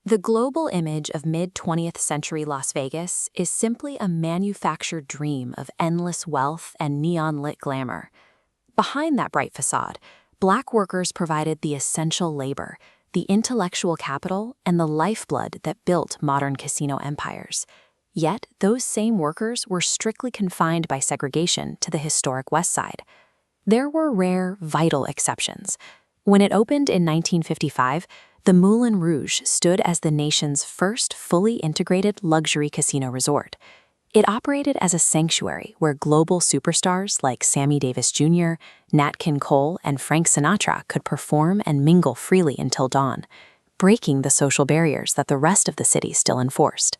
The global image of mid-20th century Las Vegas is simply a manufactured dream of endless wealth and neon-lit glamour. Behind that bright facade, Black workers provided the essential labor, the intellectual capital, and the lifeblood that built modern casino empires. Yet, those same workers were strictly confined by segregation to the historic West Side. There were rare, vital exceptions. When it opened in 1955, the Moulin Rouge stood as the nation's first fully integrated luxury casino resort. It operated as a sanctuary where global superstars like Sammy Davis Jr., Nat King Cole, and Frank Sinatra could perform and mingle freely until dawn, breaking the social barriers that the rest of the city still enforced.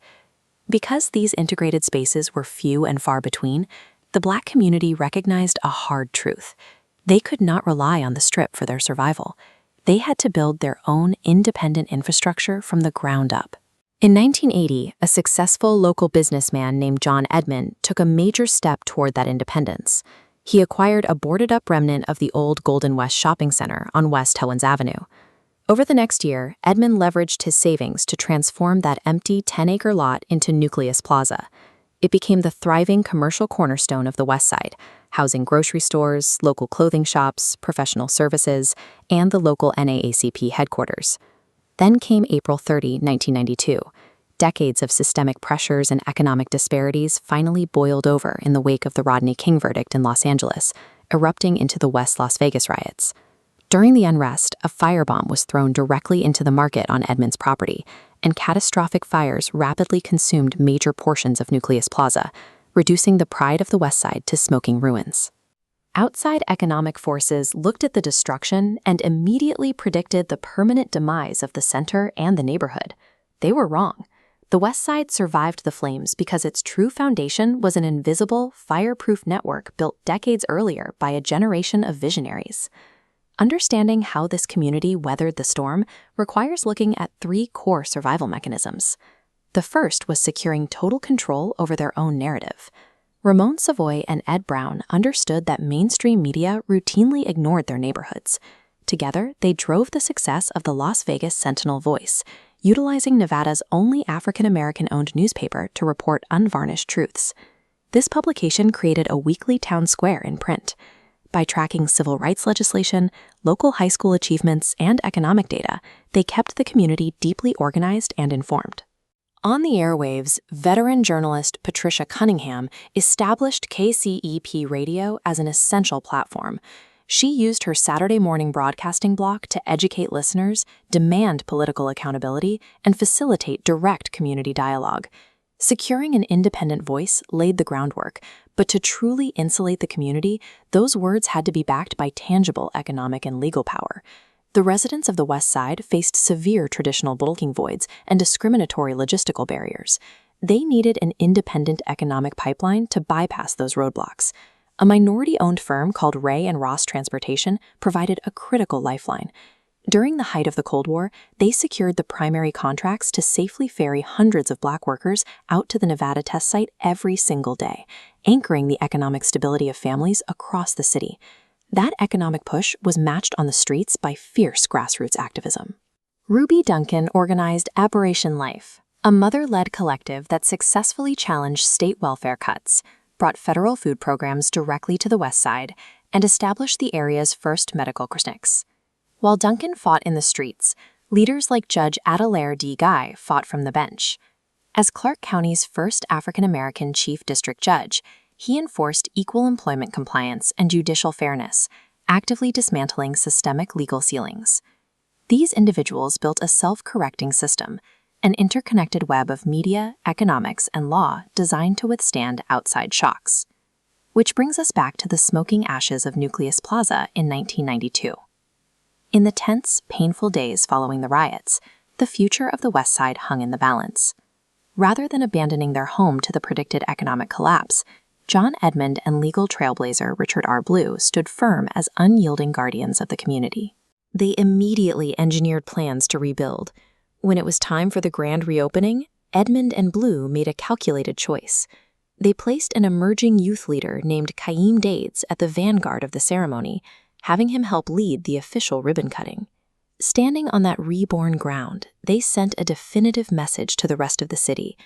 Because these integrated spaces were few and far between, the Black community recognized a hard truth. They could not rely on the Strip for their survival. They had to build their own independent infrastructure from the ground up. In 1980, a successful local businessman named John Edmond took a major step toward that independence. He acquired a boarded-up remnant of the old Golden West Shopping Center on West Hellwins Avenue. Over the next year, Edmond leveraged his savings to transform that empty 10-acre lot into Nucleus Plaza. It became the thriving commercial cornerstone of the West Side, housing grocery stores, local clothing shops, professional services, and the local NAACP headquarters. Then came April 30, 1992. Decades of systemic pressures and economic disparities finally boiled over in the wake of the Rodney King verdict in Los Angeles, erupting into the West Las Vegas riots. During the unrest, a firebomb was thrown directly into the market on Edmond's property, and catastrophic fires rapidly consumed major portions of Nucleus Plaza, reducing the pride of the West Side to smoking ruins. Outside economic forces looked at the destruction and immediately predicted the permanent demise of the center and the neighborhood. They were wrong. The West Side survived the flames because its true foundation was an invisible, fireproof network built decades earlier by a generation of visionaries. Understanding how this community weathered the storm requires looking at three core survival mechanisms. The first was securing total control over their own narrative. Ramon Savoy and Ed Brown understood that mainstream media routinely ignored their neighborhoods. Together, they drove the success of the Las Vegas Sentinel Voice, utilizing Nevada's only African-American-owned newspaper to report unvarnished truths. This publication created a weekly town square in print. By tracking civil rights legislation, local high school achievements, and economic data, they kept the community deeply organized and informed. On the airwaves, veteran journalist Patricia Cunningham established KCEP Radio as an essential platform. She used her Saturday morning broadcasting block to educate listeners, demand political accountability, and facilitate direct community dialogue. Securing an independent voice laid the groundwork, but to truly insulate the community, those words had to be backed by tangible economic and legal power. The residents of the West Side faced severe traditional booking voids and discriminatory logistical barriers. They needed an independent economic pipeline to bypass those roadblocks. A minority-owned firm called Ray and Ross Transportation provided a critical lifeline. During the height of the Cold War, they secured the primary contracts to safely ferry hundreds of Black workers out to the Nevada test site every single day, anchoring the economic stability of families across the city. That economic push was matched on the streets by fierce grassroots activism. Ruby Duncan organized Aberration Life, a mother-led collective that successfully challenged state welfare cuts, brought federal food programs directly to the West Side, and established the area's first medical clinics. While Duncan fought in the streets, leaders like Judge Adelaire D. Guy fought from the bench. As Clark County's first African-American chief district judge, he enforced equal employment compliance and judicial fairness, actively dismantling systemic legal ceilings. These individuals built a self-correcting system, an interconnected web of media, economics, and law designed to withstand outside shocks. Which brings us back to the smoking ashes of Nucleus Plaza in 1992. In the tense, painful days following the riots, the future of the West Side hung in the balance. Rather than abandoning their home to the predicted economic collapse, John Edmond and legal trailblazer Richard R. Blue stood firm as unyielding guardians of the community. They immediately engineered plans to rebuild. When it was time for the grand reopening, Edmond and Blue made a calculated choice. They placed an emerging youth leader named Kaiim Daids at the vanguard of the ceremony, having him help lead the official ribbon cutting. Standing on that reborn ground, they sent a definitive message to the rest of the city.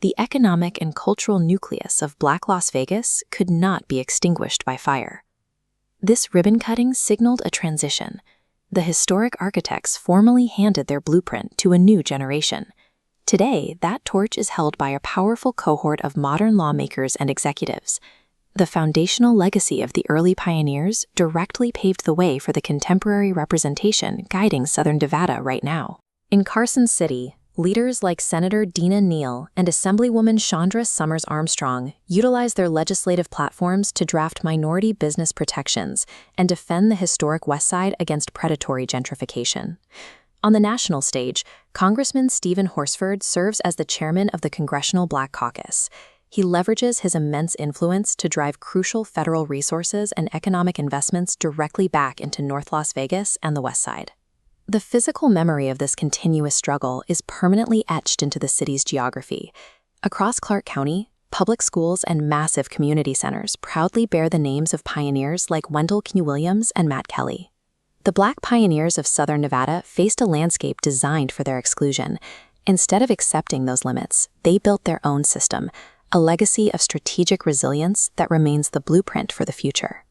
The economic and cultural nucleus of Black Las Vegas could not be extinguished by fire. This ribbon cutting signaled a transition. The historic architects formally handed their blueprint to a new generation. Today, that torch is held by a powerful cohort of modern lawmakers and executives. The foundational legacy of the early pioneers directly paved the way for the contemporary representation guiding Southern Nevada right now. In Carson City, leaders like Senator Dina Neal and Assemblywoman Chandra Summers Armstrong utilized their legislative platforms to draft minority business protections and defend the historic West Side against predatory gentrification. On the national stage, Congressman Stephen Horsford serves as the chairman of the Congressional Black Caucus. He leverages his immense influence to drive crucial federal resources and economic investments directly back into North Las Vegas and the West Side. The physical memory of this continuous struggle is permanently etched into the city's geography. Across Clark County, public schools and massive community centers proudly bear the names of pioneers like Wendell Q. Williams and Matt Kelly. The Black pioneers of Southern Nevada faced a landscape designed for their exclusion. Instead of accepting those limits, they built their own system, a legacy of strategic resilience that remains the blueprint for the future.